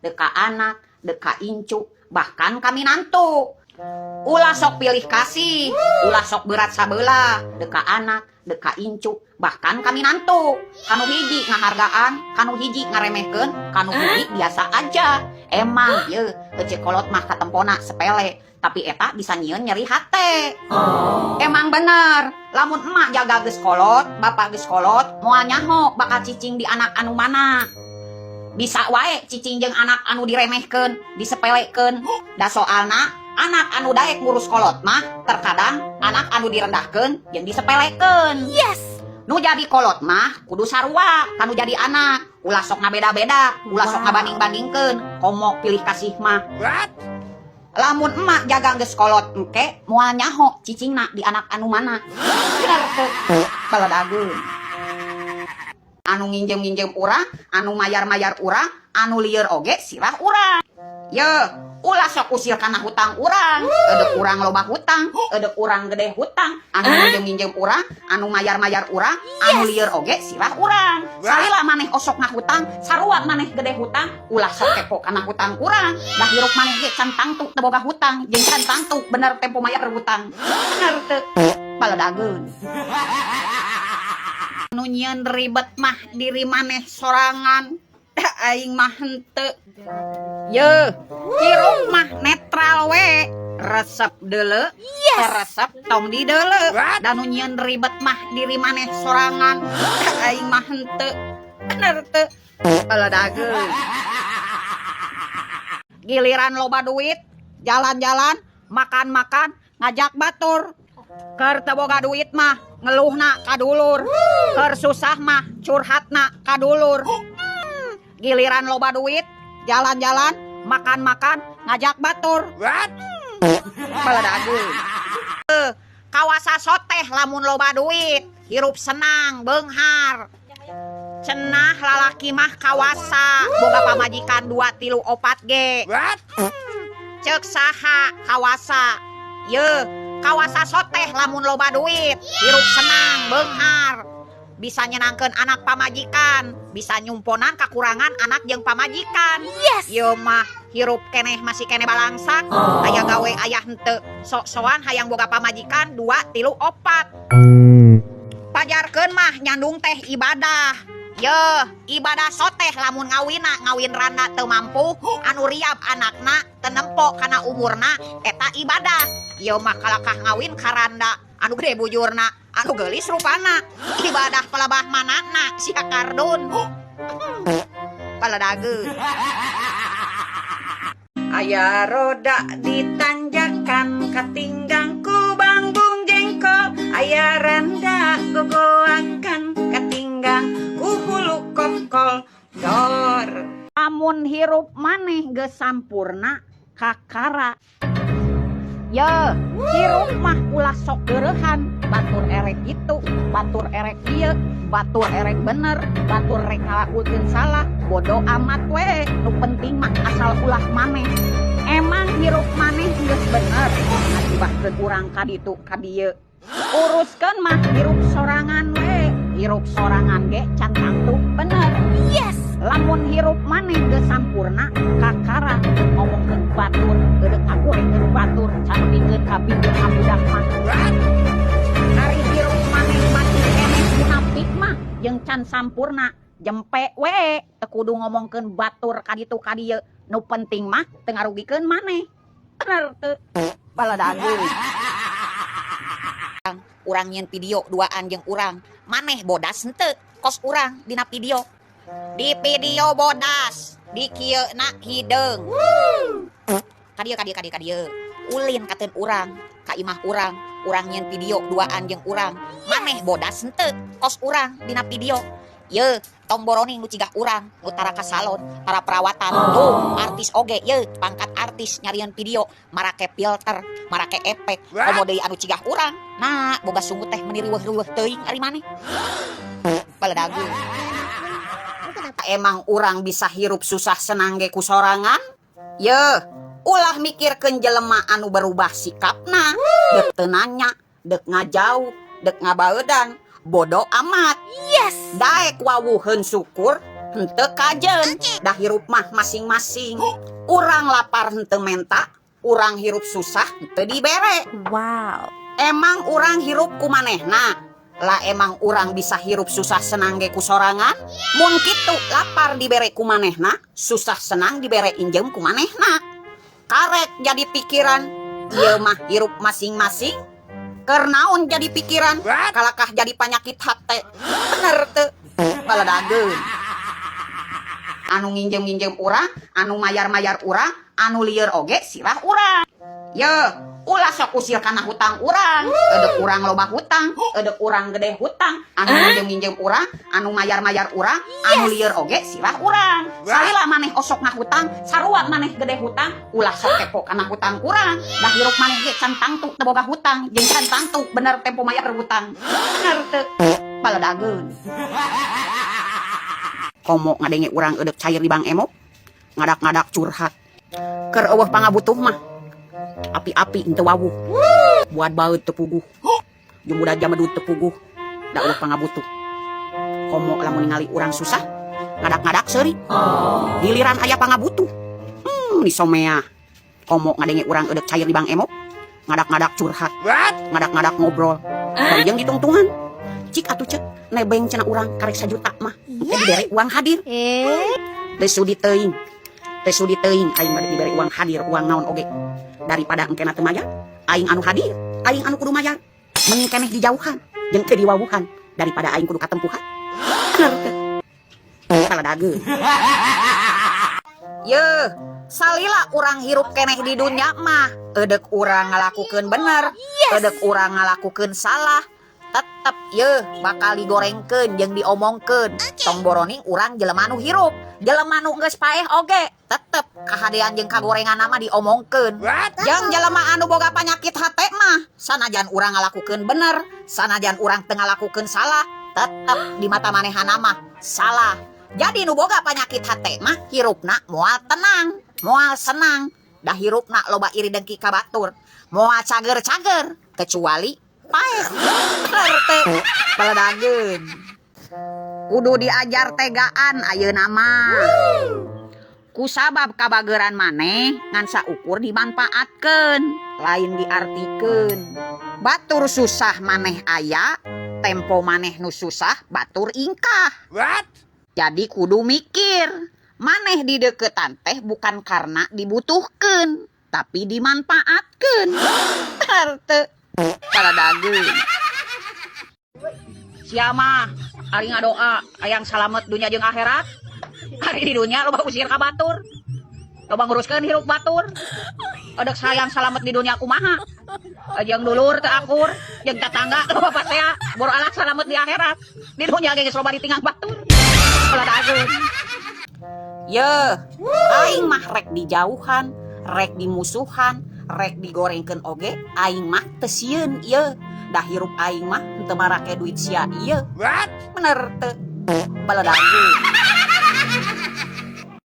deka anak, deka incu, bahkan kami nantu. Ulah sok pilih kasih, ulah sok berat sabelah, deka anak, deka incu, bahkan kami nantu. Kanu hiji ngahargaan, kanu hiji ngaremehkeun, kanu hiji biasa aja. Emang ye, ece kolot mah katempona sepele, tapi eta bisa nyieun nyeri hate. Emang bener, lamun emak jaga geus kolot, bapak geus kolot, moal nyaho bakal cicing di anak anu mana. Bisa wae cicing jeung anak anu diremehkeun, disepelekeun. Da soalna anak anu daek ngurus kolot mah terkadang anak anu direndahkeun jeung disepelekeun. Yes. Nu jadi kolot mah kudu sarua kanu jadi anak. Ulah sok ngabeda-beda, ulah sok ngabanding-bandingkeun. Komo pilih kasih mah. Lamun emak jaga geus kolot engke moal nyaho cicingna di anak anu mana. Bener teu? Baladageun. Anu nginjem-nginjem urang, anu mayar-mayar urang, anu lieur oge sirah urang. Ye, ulah sok usir kana hutang urang. Edek urang loba hutang, edek urang gede hutang. Anu nginjem-nginjem urang, anu mayar-mayar urang, anu lieur oge sirah urang. Salila maneh osok ngahutang, sarua maneh gede hutang, ulah sok kepo kana hutang urang. Dah hirup maneh ge can tangtu teu boga hutang, jeung can tangtu bener tempo mayar hutang. Bener teu? Baladageun. Nu nyieun ribet mah diri maneh sorangan. Aing mah henteu. Ye, hirup mah netral we. Resep deuleu, resep tong di deuleu. Dan nu nyieun ribet mah diri maneh sorangan. Aing mah henteu. Bener teu? Baladageun. Giliran loba duit, jalan-jalan, makan-makan, ngajak batur. Keur teu boga duit mah ngeluhna ka dulur. Keur susah mah curhatna ka dulur. Giliran loba duit, jalan-jalan, makan-makan, ngajak batur. Baladageun. Kawasa soteh lamun loba duit, hirup senang, beunghar. Cenah lalaki mah kawasa, boga pamajikan 2, 3, 4 ge. Ceuk saha kawasa? Ye, kawasa soteh lamun loba duit, hirup senang, beunghar. Bisa nyenangkeun anak pamajikan, bisa nyumponan kakurangan anak jeung pamajikan. Yes. Yo mah hirup keneh masih keneh balangsak, aya gawe aya henteu. Sok-sokan hayang boga pamajikan 2, 3, 4. Pajarkeun mah nyandung teh ibadah. Ye, ibadah soteh lamun ngawina, ngawin randa teu mampu, anu riab anakna teu nempo kana umurna, eta ibadah. Yo mah kalakah ngawin karanda anu gede bujurna, anu geulis rupana, ibadah pelabah manana si kardun. Baladageun. Aya roda ditanjakan, katinggang ku bangbung jengkol. Aya randa gogoakan, katinggang ku hulu kokol. Dor. Amun hirup maneh geus sampurna kakara. Ye, hirup mah ulah sok geurehan, batur erek gitu, batur erek ieu, batur erek bener, batur rek ngalakukeun salah, bodo amat we. Nu penting mah asal ulah maneh. Emang hirup maneh geus bener, ngacibahkeun urang ka ditu ka dieu. Uruskeun mah hirup sorangan we, hirup sorangan ge can tangtu bener. Yes. Lamun hirup maneh geus sampurna kakara, ngomongkeun batur, eudeuh ngagorengkeun batur, can pikeun ka bibir budak mah. Ari hirup maneh masih keneh munafik mah jeung can sampurna, jempe we, teu kudu ngomongkeun batur ka ditu ka dieu. Nu penting mah teu ngarugikeun maneh. Bener teu? Baladageun. Urang nyieun video duaan jeung urang, maneh bodas henteu kos urang dina video. Di video bodas, di kieuna hideung. Kadieu ulin kateun urang, ka imah urang nyieun video duaan jeung urang, maneh bodas henteu kos urang dina video. Ye, tong boroning nu cigah urang, nu tara ka salon, tara perawatan. Tuh, artis oge ye, pangkat artis nyarieun video, marake filter, marake efek, komo deui anu cigah urang. Nah, boga sungguh teh meuni riweuh-riweuh teuing ari maneh. Baladageun. Emang urang bisa hirup susah senang ge ku sorangan? Ye, ulah mikirkeun jelema anu berubah sikapna, dek teu nanya, dek ngajauh, dek ngabaeudan, bodo amat. Yes. Daek wawuheun syukur, henteu kajen, dah hirup mah masing-masing. Urang lapar henteu menta, urang hirup susah henteu dibere. Wow. Emang urang hirup ku manehna? Lah emang urang bisa hirup susah senang ge ku sorangan? Mun kitu lapar dibere ku manehna, susah senang dibere injem ku manehna. Karek jadi pikiran, ieu mah hirup masing-masing. Keur naon jadi pikiran, kalakah jadi penyakit hate. Bener teu? Baladageun. Anu nginjem-nginjem urang, anu mayar-mayar urang, anu lieur oge sirah urang. Ye, ulah sok usir kana hutang urang. Edek urang loba hutang, edek urang gede hutang. Anu nginjem-nginjem urang, anu mayar-mayar urang, anu lieur oge sirah urang. Salila maneh osok ngahutang, sarua maneh gede hutang, ulah sok kepo kana hutang urang. Dah hirup maneh ge can tangtu teu boga hutang, jeung can tangtu bener tempo mayar hutang. Bener teu? Baladageun. Komo ngadenge urang edek cair di Bang Emo, ngadak-ngadak curhat. Keur eueuh pangabutuh mah api-api henteu wawuh. Buat baeut teu puguh. Jeung budak jamadud teu puguh. Da eueuh pangabutuh. Komo lamun ningali urang susah, ngadak-ngadak seuri. Giliran aya pangabutuh. Disomea. Komo ngadenge urang edek cair di Bang Emo, ngadak-ngadak curhat. Ngadak-ngadak ngobrol. Bari jeung ditungtungan. Cik atuh cek, nebeng cenah urang karek 1 juta mah. Dibere uang hadir. Teu sudi teuing. Teu sudi teuing aing bade dibere uang hadir, uang naon oge. Daripada engkena teu mayar, aing anu hadir, aing anu kudu mayar. Mending keneh dijauhan, jeung teu diwawuhan daripada aing kudu katempuhan. Bener teu? Baladageun. Yeuh, salila urang hirup keneh di dunya mah, edek urang ngalakukeun bener, edek urang ngalakukeun salah. Tetep ye bakal digorengkeun jeung diomongkeun. Tong boroning urang jelema nu hirup, jelema nu geus paeh oge tetep kahadean jeung kagorengan mah diomongkeun. Jeung jelema anu boga panyakit hate mah sanajan urang ngalakukeun bener, sanajan urang teu ngalakukeun salah, tetep di mata manehana mah salah. Jadi nu boga panyakit hate mah hirupna moal tenang, moal senang. Dah hirupna loba iri dengki ka batur, moal cager-cager kecuali paeh. Bener teh? Baladageun. Kudu diajar tegaan ayeuna mah. Kusabab kabageuran maneh ngan saukur dimanfaatkeun, lain diartikeun. Batur susah maneh aya, tempo maneh nu susah batur ingkah. Jadi kudu mikir, maneh di deukeutan teh bukan karena dibutuhkeun, tapi dimanfaatkeun. Bener teu? Baladageun. Sia mah ari ngadoa hayang salamet dunya jeung akhirat. Ari di dunya loba usir ka batur, loba nguruskeun hirup batur. Odek sayang salamet di dunya kumaha, jeung dulur teu akur, jeung tetangga loba pasea, boro alat salamet di akhirat. Di dunya ge geus loba ditinggal batur. Baladageun. Yeuh, aing mah rek dijauhan, rek dimusuhan, rek digorengkeun oge, aing mah teu sieun ieu. Dah hirup aing mah henteu marake duit sia ieu. Bener teu? Baladageun.